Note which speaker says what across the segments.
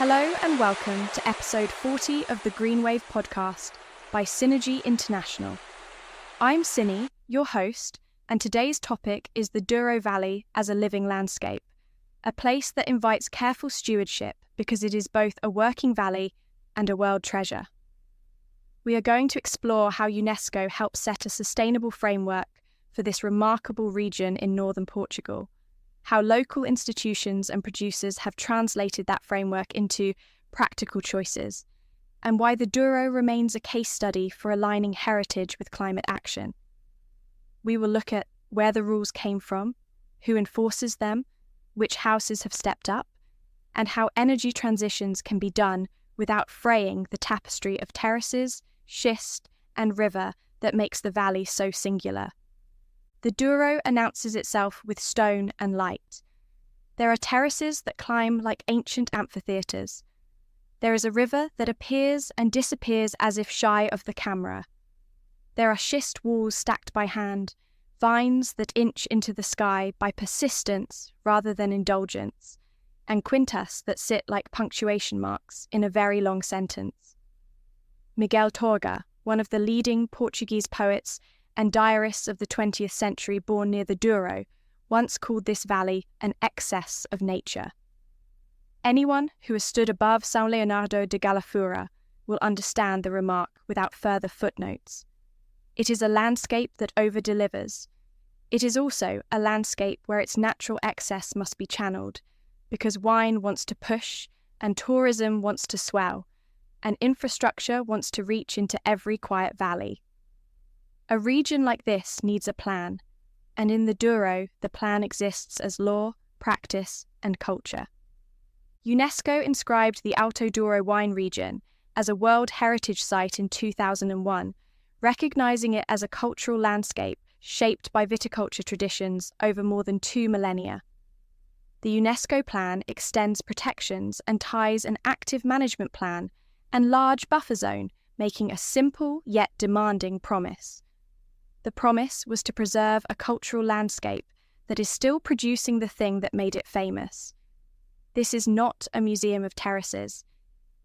Speaker 1: Hello and welcome to episode 40 of the GreenWave podcast by Synergy International. I'm SYNI, your host, and today's topic is the Douro Valley as a living landscape, a place that invites careful stewardship because it is both a working valley and a world treasure. We are going to explore how UNESCO helped set a sustainable framework for this remarkable region in northern Portugal, how local institutions and producers have translated that framework into practical choices, and why the Douro remains a case study for aligning heritage with climate action. We will look at where the rules came from, who enforces them, which houses have stepped up, and how energy transitions can be done without fraying the tapestry of terraces, schist, and river that makes the valley so singular. The Douro announces itself with stone and light. There are terraces that climb like ancient amphitheatres. There is a river that appears and disappears as if shy of the camera. There are schist walls stacked by hand, vines that inch into the sky by persistence rather than indulgence, and quintas that sit like punctuation marks in a very long sentence. Miguel Torga, one of the leading Portuguese poets and diarists of the 20th century born near the Douro, once called this valley an excess of nature. Anyone who has stood above São Leonardo de Galafura will understand the remark without further footnotes. It is a landscape that over-delivers. It is also a landscape where its natural excess must be channeled, because wine wants to push, and tourism wants to swell, and infrastructure wants to reach into every quiet valley. A region like this needs a plan, and in the Douro, the plan exists as law, practice, and culture. UNESCO inscribed the Alto Douro wine region as a World Heritage Site in 2001, recognizing it as a cultural landscape shaped by viticulture traditions over more than 2 millennia. The UNESCO plan extends protections and ties an active management plan and large buffer zone, making a simple yet demanding promise. The promise was to preserve a cultural landscape that is still producing the thing that made it famous. This is not a museum of terraces.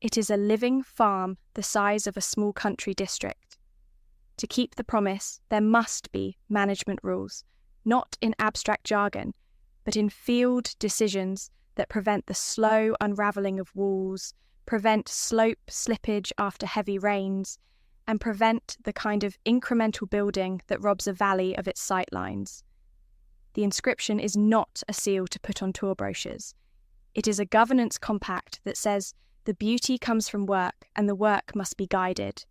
Speaker 1: It is a living farm the size of a small country district. To keep the promise, there must be management rules, not in abstract jargon, but in field decisions that prevent the slow unravelling of walls, prevent slope slippage after heavy rains, and prevent the kind of incremental building that robs a valley of its sightlines. The inscription is not a seal to put on tour brochures. It is a governance compact that says the beauty comes from work and the work must be guided.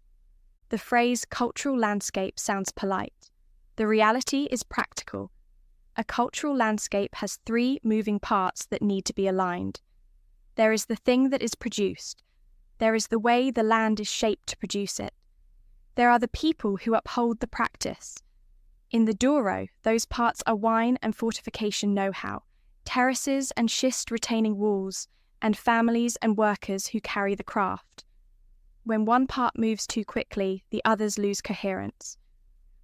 Speaker 1: The phrase cultural landscape sounds polite. The reality is practical. A cultural landscape has 3 moving parts that need to be aligned. There is the thing that is produced. There is the way the land is shaped to produce it. There are the people who uphold the practice. In the Douro, those parts are wine and fortification know-how, terraces and schist retaining walls, and families and workers who carry the craft. When one part moves too quickly, the others lose coherence.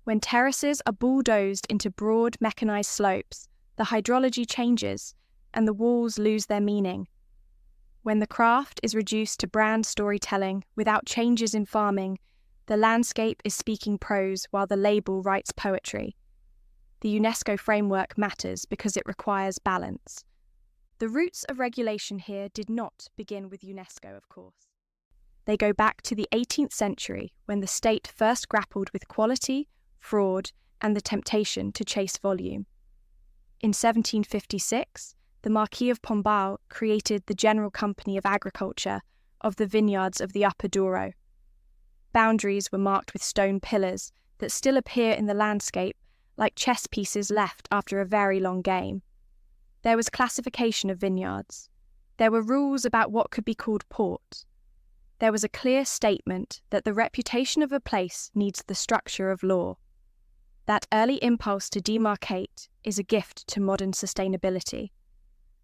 Speaker 1: When terraces are bulldozed into broad mechanized slopes, the hydrology changes, and the walls lose their meaning. When the craft is reduced to brand storytelling without changes in farming, the landscape is speaking prose while the label writes poetry. The UNESCO framework matters because it requires balance. The roots of regulation here did not begin with UNESCO, of course. They go back to the 18th century when the state first grappled with quality, fraud, and the temptation to chase volume. In 1756, the Marquis of Pombal created the General Company of Agriculture of the vineyards of the Upper Douro. Boundaries were marked with stone pillars that still appear in the landscape like chess pieces left after a very long game. There was classification of vineyards. There were rules about what could be called port. There was a clear statement that the reputation of a place needs the structure of law. That early impulse to demarcate is a gift to modern sustainability.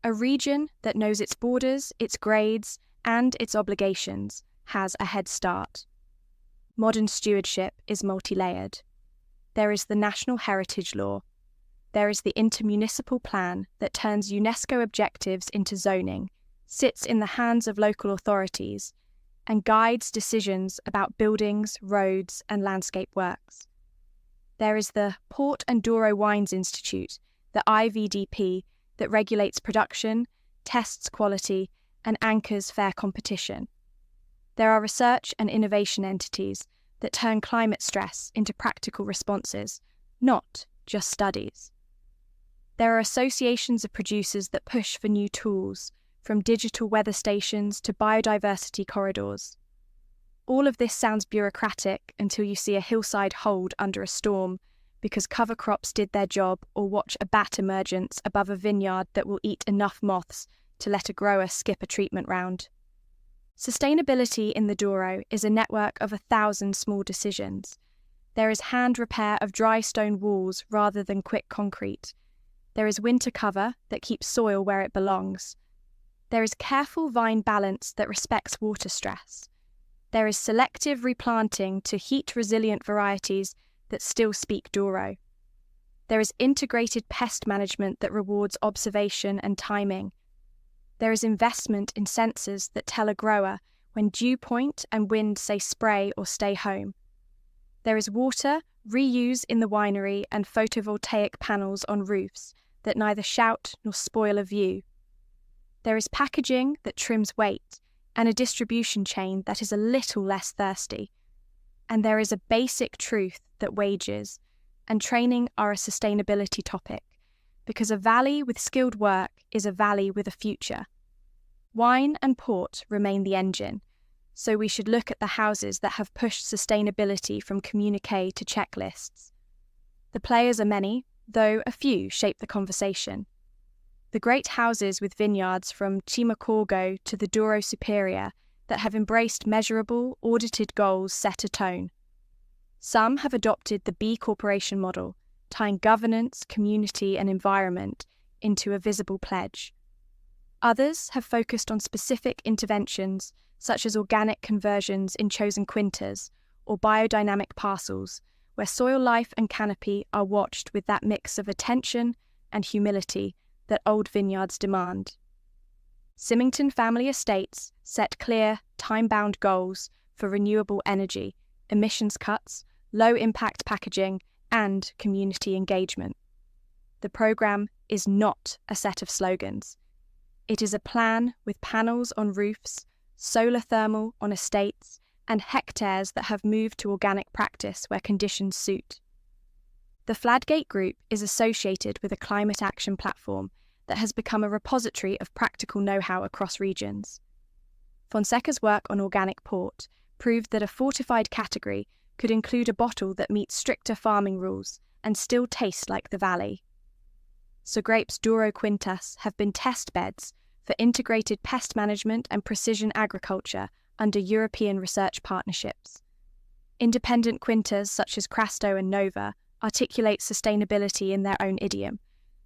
Speaker 1: A region that knows its borders, its grades, and its obligations has a head start. Modern stewardship is multi-layered. There is the National Heritage Law. There is the intermunicipal plan that turns UNESCO objectives into zoning, sits in the hands of local authorities, and guides decisions about buildings, roads, and landscape works. There is the Port and Douro Wines Institute, the IVDP, that regulates production, tests quality, and anchors fair competition. There are research and innovation entities that turn climate stress into practical responses, not just studies. There are associations of producers that push for new tools, from digital weather stations to biodiversity corridors. All of this sounds bureaucratic until you see a hillside hold under a storm because cover crops did their job, or watch a bat emergence above a vineyard that will eat enough moths to let a grower skip a treatment round. Sustainability in the Douro is a network of 1,000 small decisions. There is hand repair of dry stone walls rather than quick concrete. There is winter cover that keeps soil where it belongs. There is careful vine balance that respects water stress. There is selective replanting to heat-resilient varieties that still speak Douro. There is integrated pest management that rewards observation and timing. There is investment in sensors that tell a grower when dew point and wind say spray or stay home. There is water, reuse in the winery, and photovoltaic panels on roofs that neither shout nor spoil a view. There is packaging that trims weight, and a distribution chain that is a little less thirsty. And there is a basic truth that wages and training are a sustainability topic, because a valley with skilled work is a valley with a future. Wine and port remain the engine, so we should look at the houses that have pushed sustainability from communiqué to checklists. The players are many, though a few shape the conversation. The great houses with vineyards from Chimacorgo to the Douro Superior that have embraced measurable, audited goals set a tone. Some have adopted the B Corporation model, tying governance, community, and environment into a visible pledge. Others have focused on specific interventions, such as organic conversions in chosen quintas or biodynamic parcels, where soil life and canopy are watched with that mix of attention and humility that old vineyards demand. Symington Family Estates set clear, time-bound goals for renewable energy, emissions cuts, low-impact packaging, and community engagement. The programme is not a set of slogans. It is a plan with panels on roofs, solar thermal on estates, and hectares that have moved to organic practice where conditions suit. The Fladgate Group is associated with a climate action platform that has become a repository of practical know-how across regions. Fonseca's work on organic port proved that a fortified category could include a bottle that meets stricter farming rules and still tastes like the valley. So Grape's Douro Quintas have been test beds for integrated pest management and precision agriculture under European research partnerships. Independent quintas such as Crasto and Nova articulate sustainability in their own idiom,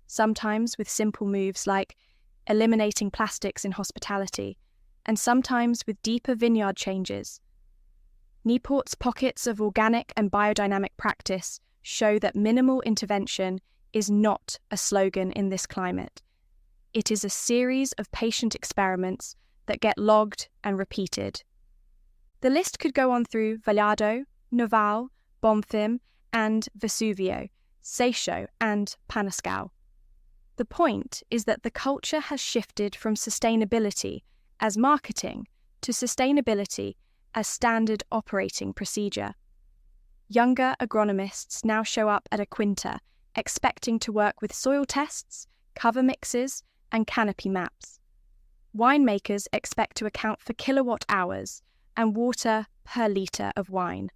Speaker 1: sometimes with simple moves like eliminating plastics in hospitality, and sometimes with deeper vineyard changes. Nieport's pockets of organic and biodynamic practice show that minimal intervention is not a slogan in this climate. It is a series of patient experiments that get logged and repeated. The list could go on through Vallado, Noval, Bonfim, and Vesuvio, Seixo, and Panascal. The point is that the culture has shifted from sustainability as marketing to sustainability as standard operating procedure. Younger agronomists now show up at a quinta expecting to work with soil tests, cover mixes, and canopy maps. Winemakers expect to account for kilowatt hours and water per litre of wine.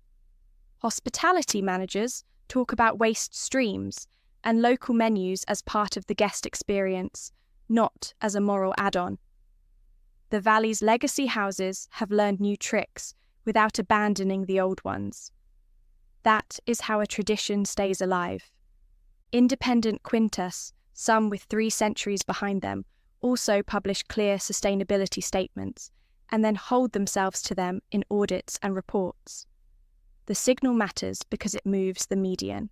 Speaker 1: Hospitality managers talk about waste streams and local menus as part of the guest experience, not as a moral add-on. The Valley's legacy houses have learned new tricks without abandoning the old ones. That is how a tradition stays alive. Independent quintas, some with 3 centuries behind them, also publish clear sustainability statements and then hold themselves to them in audits and reports. The signal matters because it moves the median.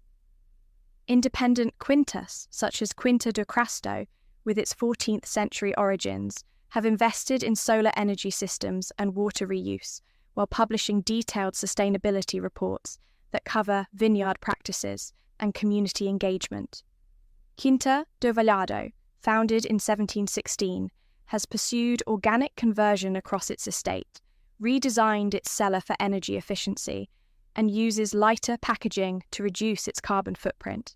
Speaker 1: Independent quintas, such as Quinta do Crasto, with its 14th century origins, have invested in solar energy systems and water reuse while publishing detailed sustainability reports that cover vineyard practices and community engagement. Quinta do Vallado, founded in 1716, has pursued organic conversion across its estate, redesigned its cellar for energy efficiency, and uses lighter packaging to reduce its carbon footprint.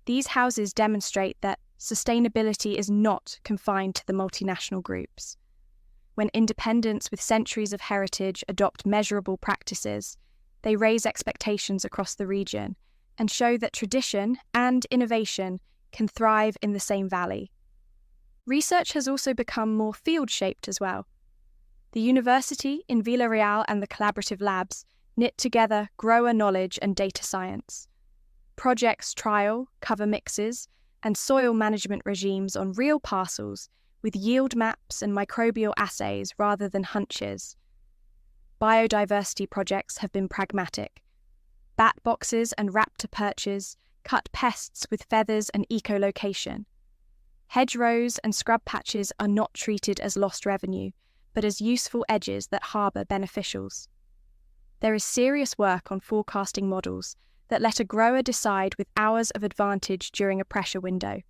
Speaker 1: These houses demonstrate that sustainability is not confined to the multinational groups. When independents with centuries of heritage adopt measurable practices, they raise expectations across the region and show that tradition and innovation can thrive in the same valley. Research has also become more field-shaped as well. The university in Villarreal and the collaborative labs knit together grower knowledge and data science. Projects trial, cover mixes, and soil management regimes on real parcels with yield maps and microbial assays rather than hunches. Biodiversity projects have been pragmatic. Bat boxes and raptor perches cut pests with feathers and echolocation. Hedgerows and scrub patches are not treated as lost revenue, but as useful edges that harbour beneficials. There is serious work on forecasting models that let a grower decide with hours of advantage during a pressure window.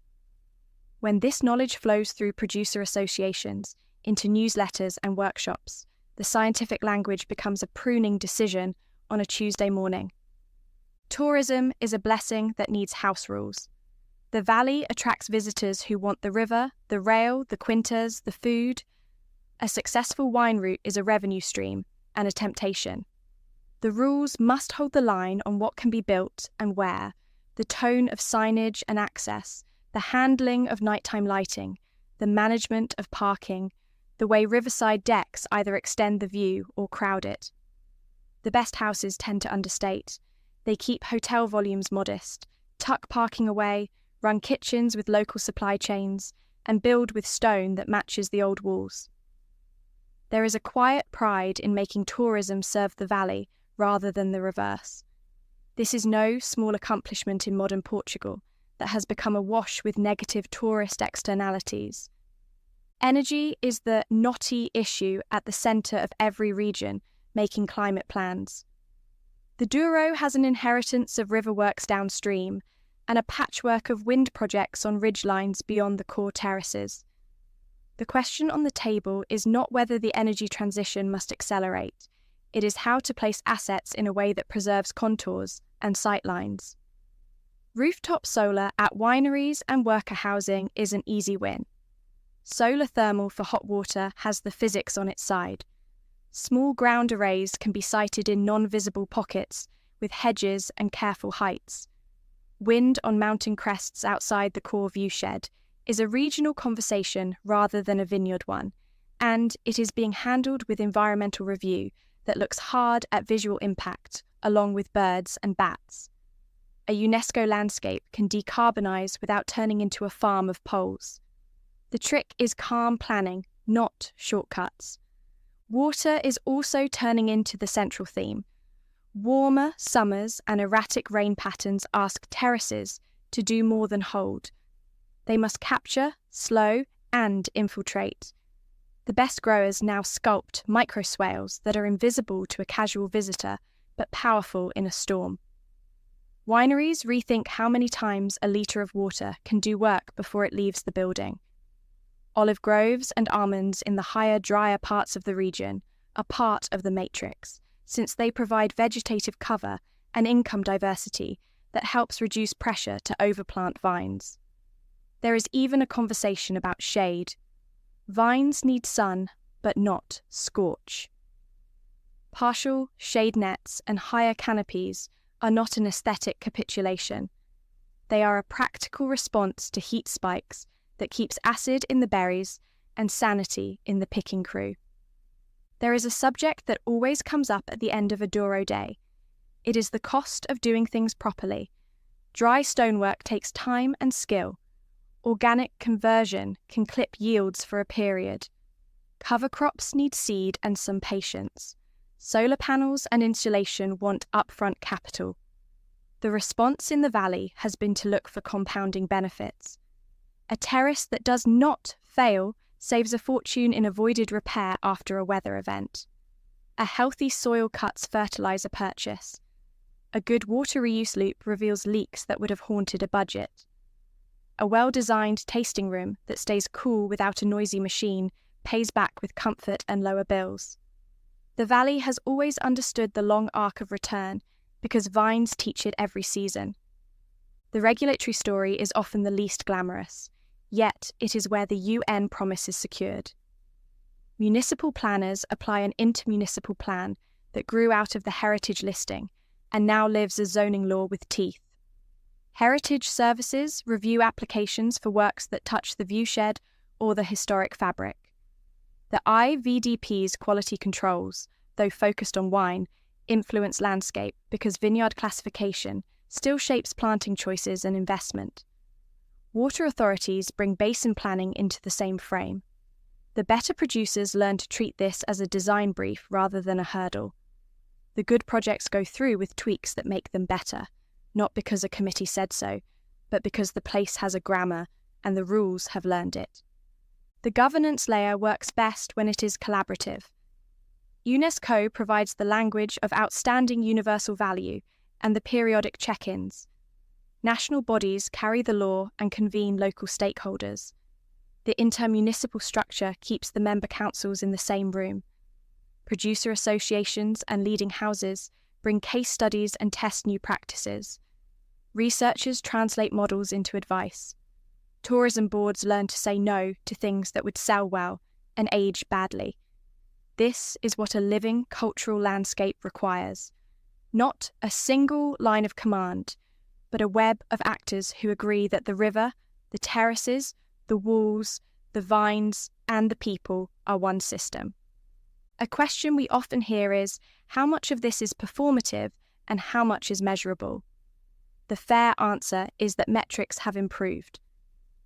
Speaker 1: When this knowledge flows through producer associations into newsletters and workshops, the scientific language becomes a pruning decision on a Tuesday morning. Tourism is a blessing that needs house rules. The valley attracts visitors who want the river, the rail, the quintas, the food. A successful wine route is a revenue stream and a temptation. The rules must hold the line on what can be built and where, the tone of signage and access, the handling of nighttime lighting, the management of parking, the way riverside decks either extend the view or crowd it. The best houses tend to understate. They keep hotel volumes modest, tuck parking away, run kitchens with local supply chains, and build with stone that matches the old walls. There is a quiet pride in making tourism serve the valley rather than the reverse. This is no small accomplishment in modern Portugal that has become awash with negative tourist externalities. Energy is the knotty issue at the centre of every region making climate plans. The Douro has an inheritance of riverworks downstream and a patchwork of wind projects on ridgelines beyond the core terraces. The question on the table is not whether the energy transition must accelerate. It is how to place assets in a way that preserves contours and sightlines. Rooftop solar at wineries and worker housing is an easy win. Solar thermal for hot water has the physics on its side. Small ground arrays can be sited in non-visible pockets with hedges and careful heights. Wind on mountain crests outside the core viewshed is a regional conversation rather than a vineyard one, and it is being handled with environmental review that looks hard at visual impact, along with birds and bats. A UNESCO landscape can decarbonise without turning into a farm of poles. The trick is calm planning, not shortcuts. Water is also turning into the central theme. Warmer summers and erratic rain patterns ask terraces to do more than hold. They must capture, slow, and infiltrate. The best growers now sculpt microswales that are invisible to a casual visitor, but powerful in a storm. Wineries rethink how many times a litre of water can do work before it leaves the building. Olive groves and almonds in the higher, drier parts of the region are part of the matrix, since they provide vegetative cover and income diversity that helps reduce pressure to overplant vines. There is even a conversation about shade. Vines need sun, but not scorch. Partial shade nets and higher canopies are not an aesthetic capitulation. They are a practical response to heat spikes that keeps acid in the berries and sanity in the picking crew. There is a subject that always comes up at the end of a Douro day. It is the cost of doing things properly. Dry stonework takes time and skill. Organic conversion can clip yields for a period. Cover crops need seed and some patience. Solar panels and insulation want upfront capital. The response in the valley has been to look for compounding benefits. A terrace that does not fail saves a fortune in avoided repair after a weather event. A healthy soil cuts fertilizer purchase. A good water reuse loop reveals leaks that would have haunted a budget. A well-designed tasting room that stays cool without a noisy machine pays back with comfort and lower bills. The valley has always understood the long arc of return because vines teach it every season. The regulatory story is often the least glamorous, yet it is where the UN promise is secured. Municipal planners apply an intermunicipal plan that grew out of the heritage listing and now lives as zoning law with teeth. Heritage services review applications for works that touch the viewshed or the historic fabric. The IVDP's quality controls, though focused on wine, influence landscape because vineyard classification still shapes planting choices and investment. Water authorities bring basin planning into the same frame. The better producers learn to treat this as a design brief rather than a hurdle. The good projects go through with tweaks that make them better, not because a committee said so, but because the place has a grammar and the rules have learned it. The governance layer works best when it is collaborative. UNESCO provides the language of outstanding universal value and the periodic check-ins. National bodies carry the law and convene local stakeholders. The intermunicipal structure keeps the member councils in the same room. Producer associations and leading houses bring case studies and test new practices. Researchers translate models into advice. Tourism boards learn to say no to things that would sell well and age badly. This is what a living cultural landscape requires. Not a single line of command, but a web of actors who agree that the river, the terraces, the walls, the vines, and the people are one system. A question we often hear is, how much of this is performative and how much is measurable? The fair answer is that metrics have improved.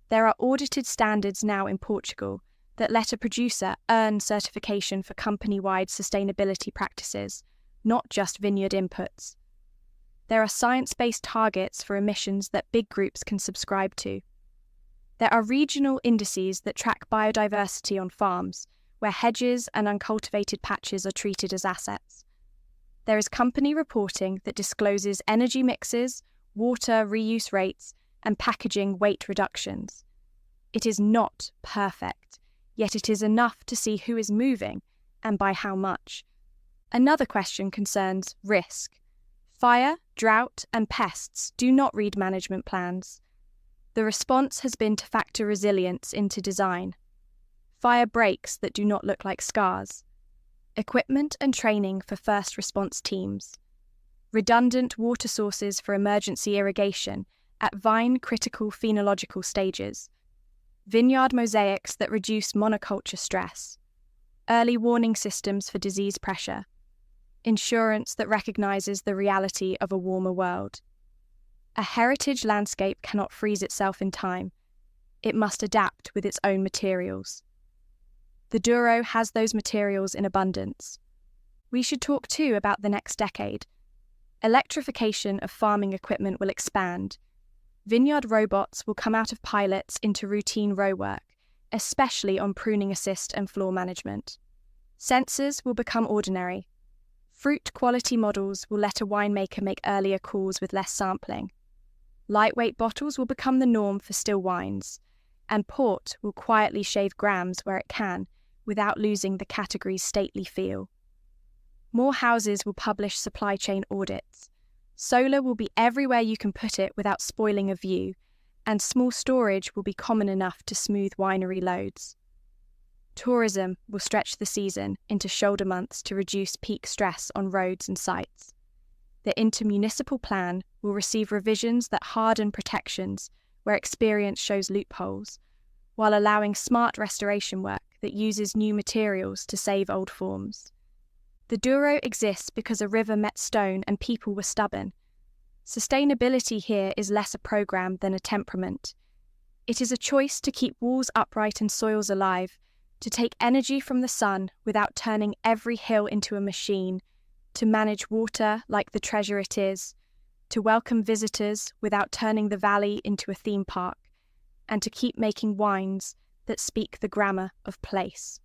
Speaker 1: There are audited standards now in Portugal that let a producer earn certification for company-wide sustainability practices, not just vineyard inputs. There are science-based targets for emissions that big groups can subscribe to. There are regional indices that track biodiversity on farms, where hedges and uncultivated patches are treated as assets. There is company reporting that discloses energy mixes, water reuse rates, and packaging weight reductions. It is not perfect, yet it is enough to see who is moving and by how much. Another question concerns risk. Fire, drought, and pests do not read management plans. The response has been to factor resilience into design. Fire breaks that do not look like scars. Equipment and training for first response teams. Redundant water sources for emergency irrigation at vine-critical phenological stages. Vineyard mosaics that reduce monoculture stress. Early warning systems for disease pressure. Insurance that recognises the reality of a warmer world. A heritage landscape cannot freeze itself in time. It must adapt with its own materials. The Douro has those materials in abundance. We should talk too about the next decade. Electrification of farming equipment will expand. Vineyard robots will come out of pilots into routine row work, especially on pruning assist and floor management. Sensors will become ordinary. Fruit quality models will let a winemaker make earlier calls with less sampling. Lightweight bottles will become the norm for still wines, and port will quietly shave grams where it can, without losing the category's stately feel. More houses will publish supply chain audits. Solar will be everywhere you can put it without spoiling a view, and small storage will be common enough to smooth winery loads. Tourism will stretch the season into shoulder months to reduce peak stress on roads and sites. The intermunicipal plan will receive revisions that harden protections where experience shows loopholes, while allowing smart restoration work that uses new materials to save old forms. The Douro exists because a river met stone and people were stubborn. Sustainability here is less a program than a temperament. It is a choice to keep walls upright and soils alive, to take energy from the sun without turning every hill into a machine, to manage water like the treasure it is, to welcome visitors without turning the valley into a theme park, and to keep making wines that speak the grammar of place.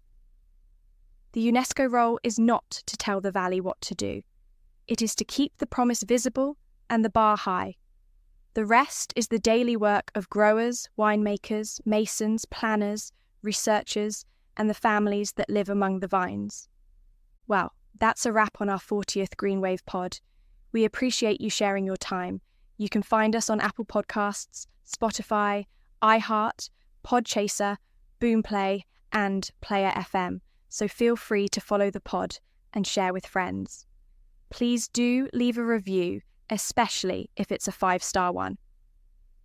Speaker 1: The UNESCO role is not to tell the valley what to do. It is to keep the promise visible and the bar high. The rest is the daily work of growers, winemakers, masons, planners, researchers, and the families that live among the vines. Well, that's a wrap on our 40th GreenWave pod. We appreciate you sharing your time. You can find us on Apple Podcasts, Spotify, iHeart, Podchaser, Boomplay, and Player FM, so feel free to follow the pod and share with friends. Please do leave a review, especially if it's a 5-star one.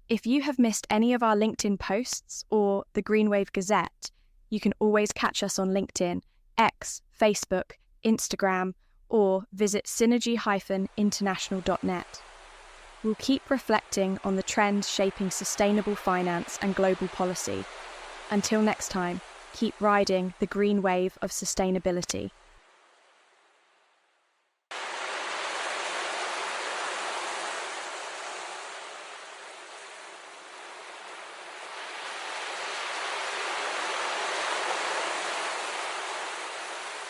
Speaker 1: If you have missed any of our LinkedIn posts or the GreenWave Gazette, you can always catch us on LinkedIn, X, Facebook, Instagram, or visit synergy-international.net. We'll keep reflecting on the trends shaping sustainable finance and global policy. Until next time, keep riding the green wave of sustainability.